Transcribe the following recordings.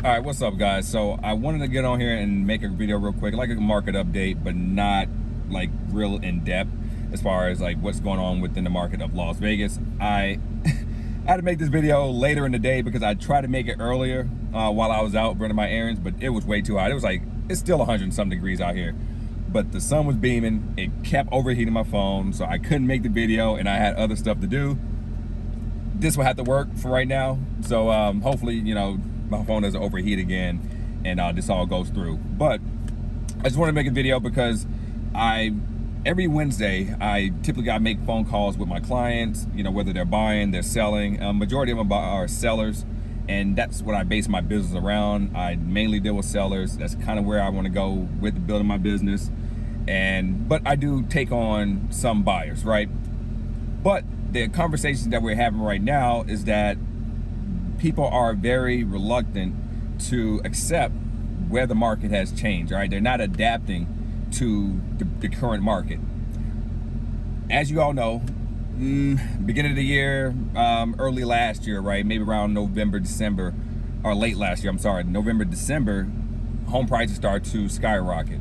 All right, what's up, guys? So I wanted to get on here and make a video real quick, like a market update, but not like real in depth as far as like what's going on within the market of Las Vegas. I had to make this video later in the day because I tried to make it earlier while I was out running my errands, but it was way too hot. It was like, it's still 100 and some degrees out here, but the sun was beaming. It kept overheating my phone, so I couldn't make the video and I had other stuff to do. This will have to work for right now. So hopefully, you know, my phone doesn't overheat again and this all goes through. But I just want to make a video because every Wednesday, I typically make phone calls with my clients, you know, whether they're buying, they're selling. Majority of them are sellers, and that's what I base my business around. I mainly deal with sellers. That's kind of where I want to go with building my business. But I do take on some buyers, right? But the conversation that we're having right now is that people are very reluctant to accept where the market has changed, right? They're not adapting to the current market. As you all know, beginning of the year, early last year, right? Maybe around November, December, or late last year, I'm sorry, November, December, home prices start to skyrocket.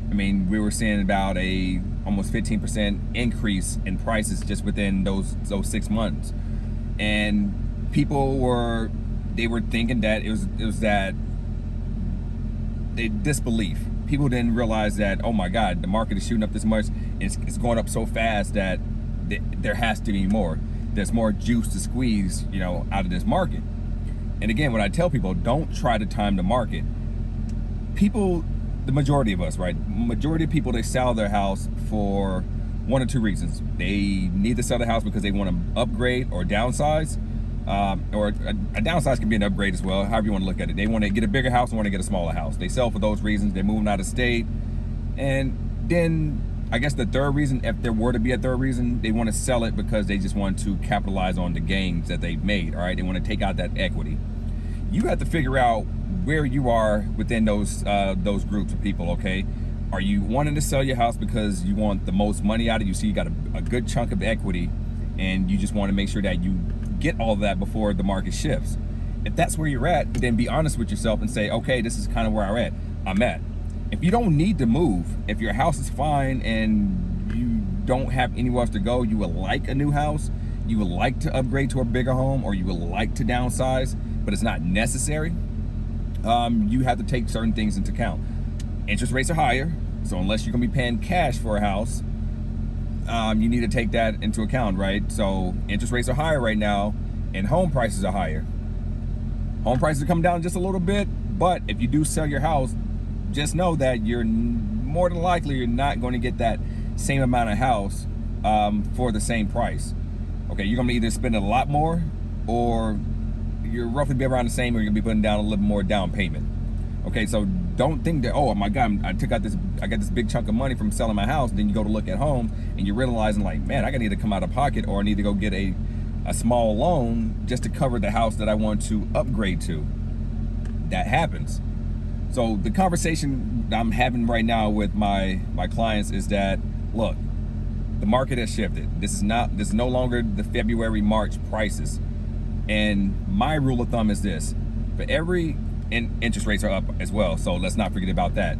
I mean, we were seeing about a almost 15% increase in prices just within those 6 months. And people were thinking that it was that disbelief. People didn't realize that, oh my God, the market is shooting up this much. It's going up so fast that there has to be more. There's more juice to squeeze, you know, out of this market. And again, when I tell people, don't try to time the market, people, the majority of us, right? Majority of people, they sell their house for one or two reasons. They need to sell the house because they want to upgrade or downsize. Or a downsize can be an upgrade as well, however you want to look at it. They want to get a bigger house and want to get a smaller house. They sell for those reasons. They're moving out of state. And then I guess the third reason, if there were to be a third reason, they want to sell it because they just want to capitalize on the gains that they've made, all right? They want to take out that equity. You have to figure out where you are within those groups of people, okay? Are you wanting to sell your house because you want the most money out of it? You see you got a good chunk of equity and you just want to make sure that you get all of that before the market shifts. If that's where you're at, then be honest with yourself and say, okay, this is kind of where I'm at. If you don't need to move, if your house is fine and you don't have anywhere else to go, you would like a new house, you would like to upgrade to a bigger home, or you would like to downsize, but it's not necessary, you have to take certain things into account. Interest rates are higher, so unless you're gonna be paying cash for a house, you need to take that into account, right? So interest rates are higher right now and home prices are higher. Home prices are coming down just a little bit, but if you do sell your house, just know that you're more than likely you're not going to get that same amount of house for the same price. Okay, you're gonna either spend a lot more or you're roughly be around the same, or you're gonna be putting down a little more down payment. Okay, so don't think that, oh my God, I got this big chunk of money from selling my house. Then you go to look at home and you're realizing like, man, I gotta either come out of pocket or I need to go get a small loan just to cover the house that I want to upgrade to. That happens. So the conversation I'm having right now with my clients is that, look, the market has shifted. This is no longer the February, March prices. And my rule of thumb is this: for every, and interest rates are up as well, so let's not forget about that.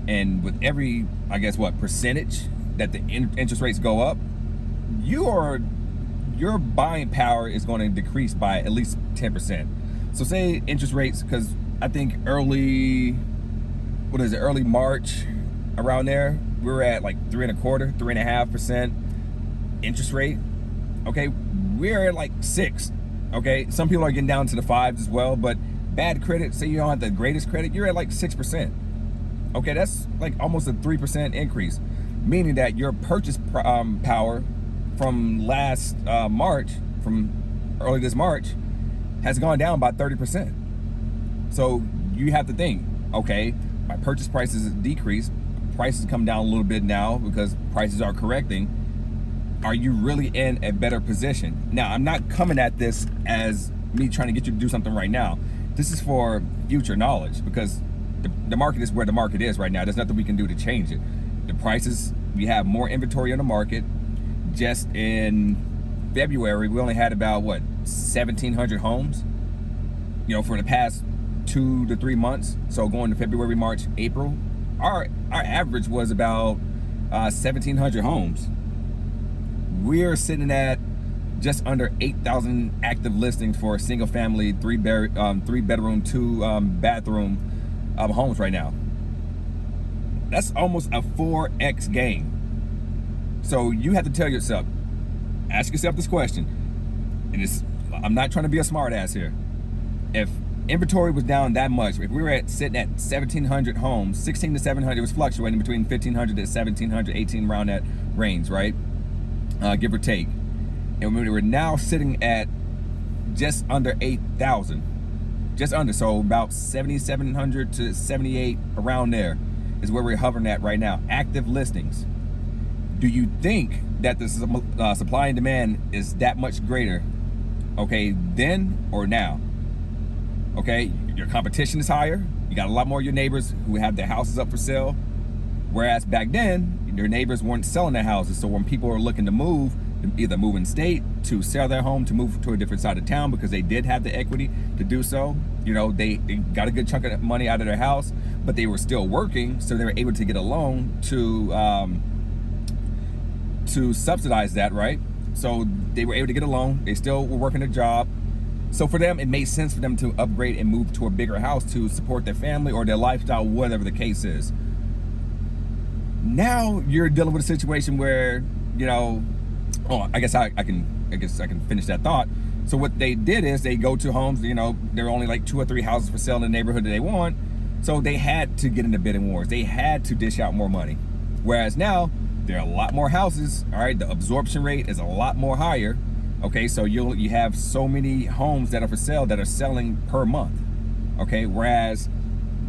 And with every, I guess what, percentage that the interest rates go up, your buying power is going to decrease by at least 10%. So say interest rates, because I think early March, around there, we were at like 3.25% interest rate. Okay, we're at like 6. Okay, some people are getting down to the 5s as well, but bad credit, say you don't have the greatest credit, you're at like 6%. Okay, that's like almost a 3% increase, meaning that your purchase power from last from early this March, has gone down by 30%. So you have to think, okay, my purchase prices decreased, prices come down a little bit now because prices are correcting. Are you really in a better position? Now, I'm not coming at this as me trying to get you to do something right now. This is for future knowledge, because the market is where the market is right now. There's nothing we can do to change it. The prices, we have more inventory on the market. Just in February, we only had about, what, 1,700 homes? You know, for the past 2 to 3 months, so going to February, March, April, our average was about 1,700 homes. We're sitting at just under 8,000 active listings for a single family, three bedroom, 2 bathroom homes right now. That's almost a 4x gain. So you have to tell yourself, ask yourself this question, and I'm not trying to be a smart ass here. If inventory was down that much, if we were sitting at 1,700 homes, 16 to 700, it was fluctuating between 1,500 to 1,700, 18 around that range, right? Give or take. And we were now sitting at just under 8,000, just under, so about 7,700 to 78, around there is where we're hovering at right now. Active listings. Do you think that the supply and demand is that much greater, okay, then or now? Okay, your competition is higher. You got a lot more of your neighbors who have their houses up for sale. Whereas back then, your neighbors weren't selling their houses. So when people were looking to move, either move in state, to sell their home, to move to a different side of town because they did have the equity to do so, you know, they got a good chunk of money out of their house, but they were still working, so they were able to get a loan to subsidize that, right? So they were able to get a loan. They still were working a job. So for them, it made sense for them to upgrade and move to a bigger house to support their family or their lifestyle, whatever the case is. Now you're dealing with a situation where, you know, I guess I can finish that thought. So what they did is they go to homes, you know, there are only like 2 or 3 houses for sale in the neighborhood that they want. So they had to get into bidding wars. They had to dish out more money. Whereas now there are a lot more houses. All right, the absorption rate is a lot more higher. Okay, so you have so many homes that are for sale that are selling per month. Okay, whereas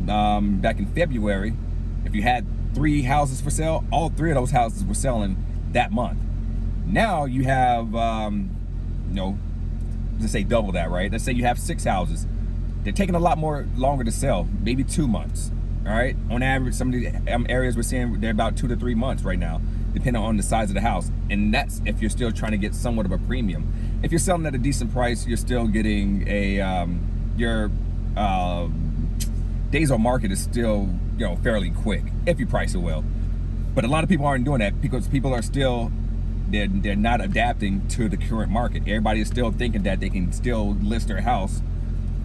back in February, if you had 3 houses for sale, all 3 of those houses were selling that month. Now you have, you know, let's say double that, right? Let's say you have 6 houses. They're taking a lot more longer to sell, maybe 2 months. All right, on average, some of the areas we're seeing, they're about 2 to 3 months right now, depending on the size of the house. And that's if you're still trying to get somewhat of a premium. If you're selling at a decent price, you're still getting a, your days on market is still, you know, fairly quick if you price it well. But a lot of people aren't doing that because people are still, they're not adapting to the current market. Everybody is still thinking that they can still list their house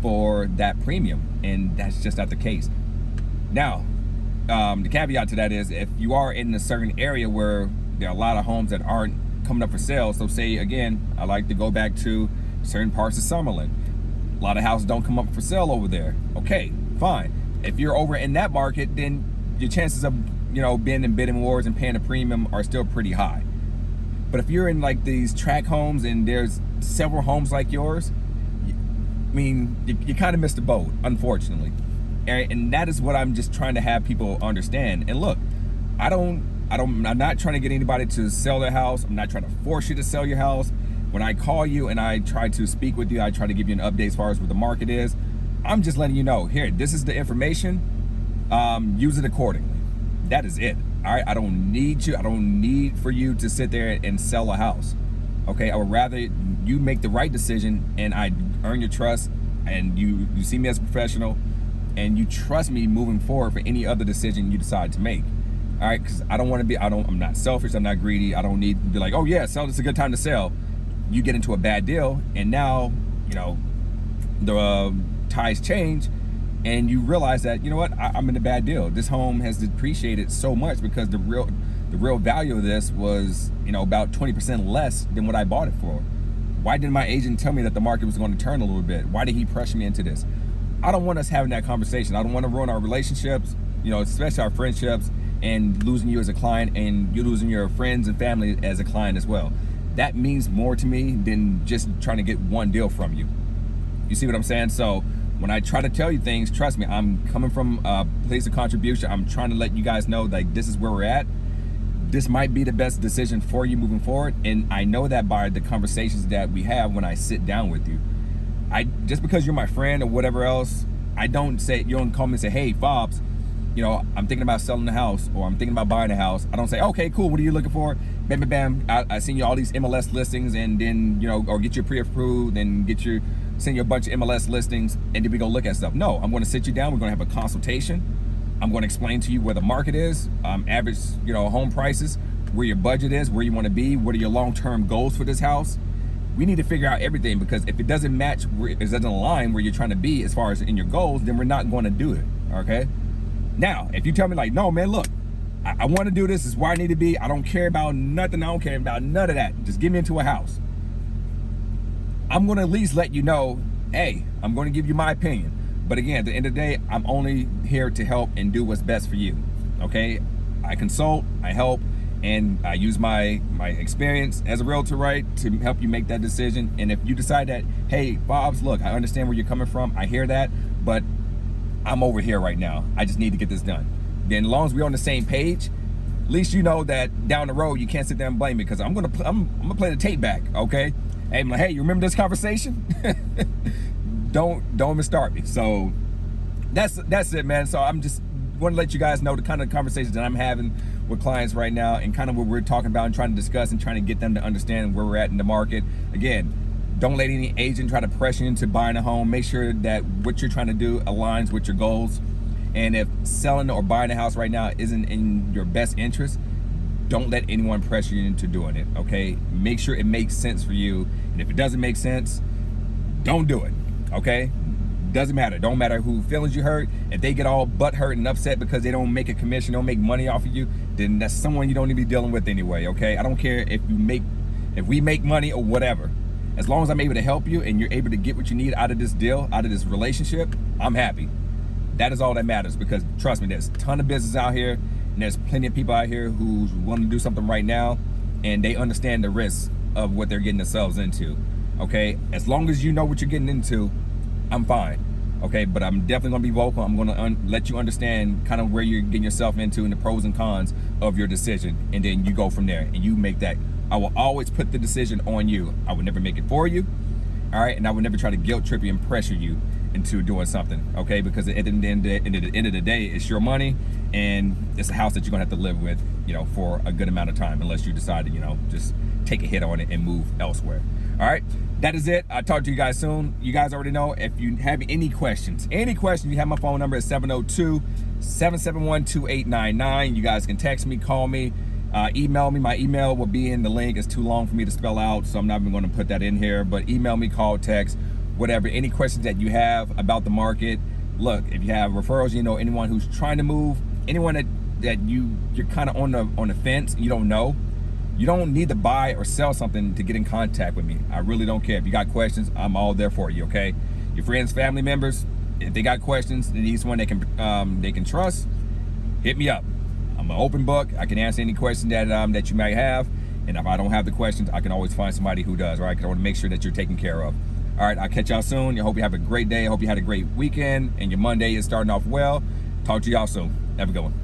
for that premium, and that's just not the case. Now, the caveat to that is if you are in a certain area where there are a lot of homes that aren't coming up for sale, so say again, I like to go back to certain parts of Summerlin. A lot of houses don't come up for sale over there. Okay, fine. If you're over in that market, then your chances of, you know, being in bidding wars and paying a premium are still pretty high. But if you're in like these tract homes and there's several homes like yours, I mean, you kind of missed the boat, unfortunately. And that is what I'm just trying to have people understand. And look, I'm not trying to get anybody to sell their house. I'm not trying to force you to sell your house. When I call you and I try to speak with you, I try to give you an update as far as what the market is. I'm just letting you know, here, this is the information. Use it accordingly. That is it. All right, I don't need for you to sit there and sell a house. Okay, I would rather you make the right decision and I earn your trust and you see me as a professional and you trust me moving forward for any other decision you decide to make. All right, because I don't want to be, I'm not selfish, I'm not greedy. I don't need to be like, oh yeah, sell, it's a good time to sell. You get into a bad deal and now, you know, the ties change and you realize that, you know what, I'm in a bad deal. This home has depreciated so much because the real value of this was, you know, about 20% less than what I bought it for. Why didn't my agent tell me that the market was going to turn a little bit? Why did he pressure me into this? I don't want us having that conversation. I don't want to ruin our relationships, you know, especially our friendships, and losing you as a client and you losing your friends and family as a client as well. That means more to me than just trying to get one deal from you. You see what I'm saying? So when I try to tell you things, trust me, I'm coming from a place of contribution. I'm trying to let you guys know, like, this is where we're at. This might be the best decision for you moving forward. And I know that by the conversations that we have when I sit down with you. Just because you're my friend or whatever else, you don't call me and say, hey, Fobs, you know, I'm thinking about selling the house or I'm thinking about buying a house. I don't say, okay, cool, what are you looking for? Bam, bam, bam. I send you all these MLS listings and then, you know, or get you pre-approved and get you send you a bunch of MLS listings, and then we go look at stuff. No, I'm going to sit you down. We're going to have a consultation. I'm going to explain to you where the market is, average, home prices, where your budget is, where you want to be, what are your long-term goals for this house. We need to figure out everything, because if it doesn't match, it doesn't align where you're trying to be as far as in your goals, then we're not going to do it, okay? Now, if you tell me like, no, man, look, I want to do this. This is where I need to be. I don't care about nothing. I don't care about none of that. Just get me into a house. I'm going to at least let you know, hey, I'm going to give you my opinion. But again, at the end of the day, I'm only here to help and do what's best for you, okay? I consult, I help, and I use my experience as a realtor, right, to help you make that decision. And if you decide that, hey, Bobs, look, I understand where you're coming from. I hear that, but I'm over here right now. I just need to get this done. Then as long as we're on the same page, at least you know that down the road you can't sit there and blame me, because I'm gonna play the tape back, okay? And I'm like, hey, you remember this conversation? don't even start me. So that's it, man. So I'm just want to let you guys know the kind of conversations that I'm having with clients right now, and kind of what we're talking about and trying to discuss and trying to get them to understand where we're at in the market. Again, don't let any agent try to pressure you into buying a home. Make sure that what you're trying to do aligns with your goals. And if selling or buying a house right now isn't in your best interest, don't let anyone pressure you into doing it, okay? Make sure it makes sense for you. And if it doesn't make sense, don't do it, okay? Doesn't matter. Don't matter who feelings you hurt. If they get all butt hurt and upset because they don't make a commission, don't make money off of you, then that's someone you don't need to be dealing with anyway, okay? I don't care if we make money or whatever. As long as I'm able to help you and you're able to get what you need out of this deal, out of this relationship, I'm happy. That is all that matters, because trust me, there's a ton of business out here, and there's plenty of people out here who's willing to do something right now, and they understand the risks of what they're getting themselves into, okay? As long as you know what you're getting into, I'm fine, okay? But I'm definitely gonna be vocal. I'm gonna let you understand kind of where you're getting yourself into and the pros and cons of your decision, and then you go from there, and you make that. I will always put the decision on you. I would never make it for you, all right? And I would never try to guilt trip you and pressure you into doing something, okay? Because at the end of the day, it's your money, and it's a house that you're gonna have to live with, for a good amount of time, unless you decide to, just take a hit on it and move elsewhere. All right, that is it. I'll talk to you guys soon. You guys already know, if you have any questions, you have my phone number at 702-771-2899. You guys can text me, call me, email me. My email will be in the link. It's too long for me to spell out, so I'm not even gonna put that in here, but email me, call, text, whatever, any questions that you have about the market. Look, if you have referrals, anyone who's trying to move, anyone that you're kind of on the fence, you don't know, you don't need to buy or sell something to get in contact with me. I really don't care. If you got questions, I'm all there for you, okay? Your friends, family members, if they got questions, they need someone they can trust, hit me up. I'm an open book. I can answer any question that you might have, and if I don't have the questions, I can always find somebody who does, right? Because I want to make sure that you're taken care of. All right, I'll catch y'all soon. I hope you have a great day. I hope you had a great weekend, and your Monday is starting off well. Talk to y'all soon. Have a good one.